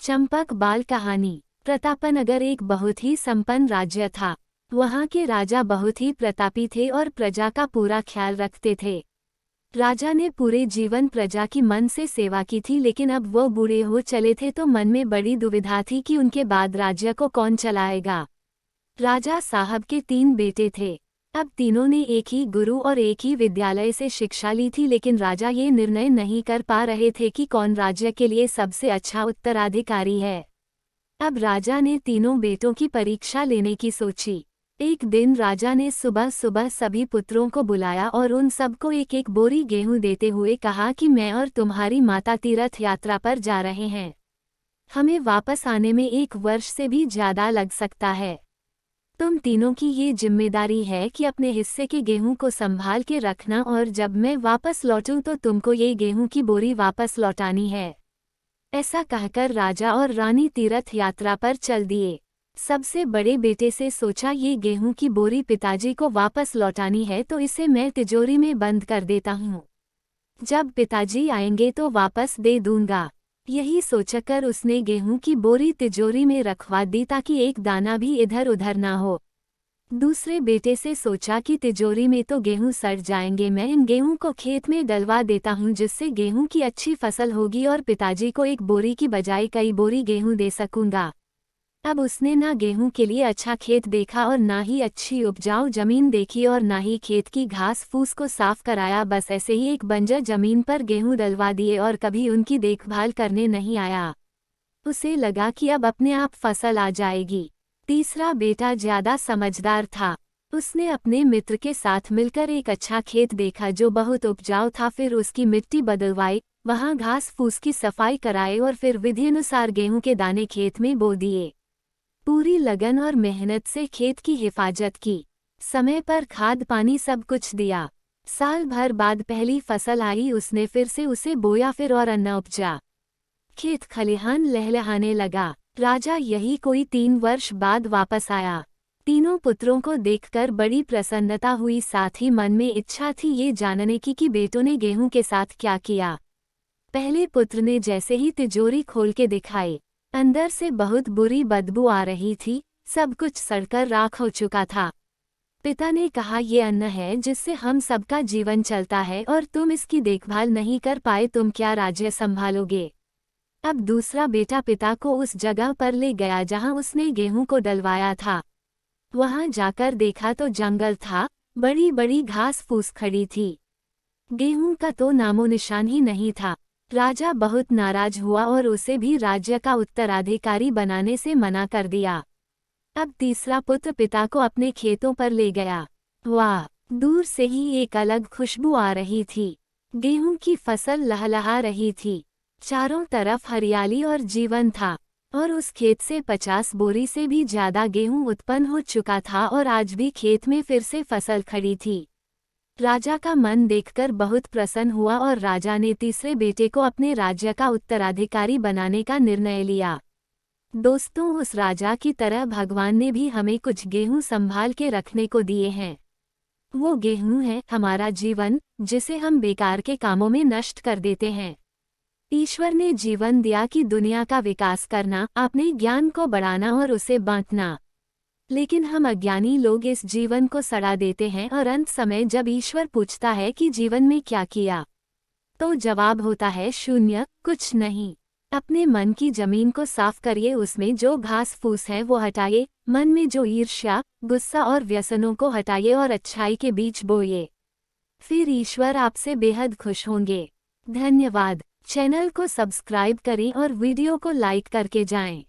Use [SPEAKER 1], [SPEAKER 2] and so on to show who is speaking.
[SPEAKER 1] चंपक बाल कहानी। प्रतापनगर एक बहुत ही संपन्न राज्य था। वहाँ के राजा बहुत ही प्रतापी थे और प्रजा का पूरा ख्याल रखते थे। राजा ने पूरे जीवन प्रजा की मन से सेवा की थी, लेकिन अब वो बूढ़े हो चले थे तो मन में बड़ी दुविधा थी कि उनके बाद राज्य को कौन चलाएगा। राजा साहब के 3 बेटे थे। अब तीनों ने एक ही गुरु और एक ही विद्यालय से शिक्षा ली थी, लेकिन राजा ये निर्णय नहीं कर पा रहे थे कि कौन राज्य के लिए सबसे अच्छा उत्तराधिकारी है। अब राजा ने तीनों बेटों की परीक्षा लेने की सोची। एक दिन राजा ने सुबह सुबह सभी पुत्रों को बुलाया और उन सबको एक एक बोरी गेहूं देते हुए कहा कि मैं और तुम्हारी माता तीर्थ यात्रा पर जा रहे हैं। हमें वापस आने में 1 वर्ष से भी ज्यादा लग सकता है। तुम तीनों की ये जिम्मेदारी है कि अपने हिस्से के गेहूं को संभाल के रखना, और जब मैं वापस लौटूं तो तुमको ये गेहूं की बोरी वापस लौटानी है। ऐसा कहकर राजा और रानी तीर्थ यात्रा पर चल दिए। सबसे बड़े बेटे से सोचा, ये गेहूं की बोरी पिताजी को वापस लौटानी है तो इसे मैं तिजोरी में बंद कर देता हूँ। जब पिताजी आएंगे तो वापस दे दूंगा। यही सोचकर उसने गेहूं की बोरी तिजोरी में रखवा दी ताकि एक दाना भी इधर उधर ना हो। दूसरे बेटे से सोचा कि तिजोरी में तो गेहूं सड़ जाएंगे, मैं इन गेहूं को खेत में डलवा देता हूं जिससे गेहूं की अच्छी फसल होगी और पिताजी को 1 बोरी की बजाय कई बोरी गेहूं दे सकूंगा। अब उसने ना गेहूं के लिए अच्छा खेत देखा और ना ही अच्छी उपजाऊ जमीन देखी और ना ही खेत की घास फूस को साफ कराया। बस ऐसे ही एक बंजर जमीन पर गेहूं डलवा दिए और कभी उनकी देखभाल करने नहीं आया। उसे लगा कि अब अपने आप फसल आ जाएगी। तीसरा बेटा ज्यादा समझदार था। उसने अपने मित्र के साथ मिलकर एक अच्छा खेत देखा जो बहुत उपजाऊ था। फिर उसकी मिट्टी बदलवाई, वहां घास फूस की सफाई कराई और फिर विधिनुसार गेहूं के दाने खेत में बो दिए। पूरी लगन और मेहनत से खेत की हिफाजत की, समय पर खाद पानी सब कुछ दिया। साल भर बाद पहली फसल आई, उसने फिर से उसे बोया, फिर और अन्न उपजा। खेत खलिहान लहलहाने लगा। राजा यही कोई 3 वर्ष बाद वापस आया। तीनों पुत्रों को देखकर बड़ी प्रसन्नता हुई, साथ ही मन में इच्छा थी ये जानने की कि बेटों ने गेहूं के साथ क्या किया। पहले पुत्र ने जैसे ही तिजोरी खोल के दिखाई, अंदर से बहुत बुरी बदबू आ रही थी, सब कुछ सड़कर राख हो चुका था। पिता ने कहा, ये अन्न है जिससे हम सबका जीवन चलता है और तुम इसकी देखभाल नहीं कर पाए, तुम क्या राज्य संभालोगे। अब दूसरा बेटा पिता को उस जगह पर ले गया जहां उसने गेहूं को डलवाया था। वहां जाकर देखा तो जंगल था, बड़ी बड़ी घास फूस खड़ी थी। गेहूं का तो नामो निशान ही नहीं था। राजा बहुत नाराज हुआ और उसे भी राज्य का उत्तराधिकारी बनाने से मना कर दिया। अब तीसरा पुत्र पिता को अपने खेतों पर ले गया। वाह, दूर से ही एक अलग खुशबू आ रही थी। गेहूं की फसल लहलहा रही थी, चारों तरफ हरियाली और जीवन था, और उस खेत से 50 बोरी से भी ज्यादा गेहूं उत्पन्न हो चुका था और आज भी खेत में फिर से फसल खड़ी थी। राजा का मन देखकर बहुत प्रसन्न हुआ और राजा ने तीसरे बेटे को अपने राज्य का उत्तराधिकारी बनाने का निर्णय लिया। दोस्तों, उस राजा की तरह भगवान ने भी हमें कुछ गेहूं संभाल के रखने को दिए हैं। वो गेहूं है हमारा जीवन, जिसे हम बेकार के कामों में नष्ट कर देते हैं। ईश्वर ने जीवन दिया कि दुनिया का विकास करना, अपने ज्ञान को बढ़ाना और उसे बांटना, लेकिन हम अज्ञानी लोग इस जीवन को सड़ा देते हैं और अंत समय जब ईश्वर पूछता है कि जीवन में क्या किया, तो जवाब होता है शून्य, कुछ नहीं। अपने मन की जमीन को साफ करिए, उसमें जो घास फूस है वो हटाइए, मन में जो ईर्ष्या, गुस्सा और व्यसनों को हटाइए और अच्छाई के बीज बोइए। फिर ईश्वर आपसे बेहद खुश होंगे। धन्यवाद। चैनल को सब्सक्राइब करें और वीडियो को लाइक करके जाएं।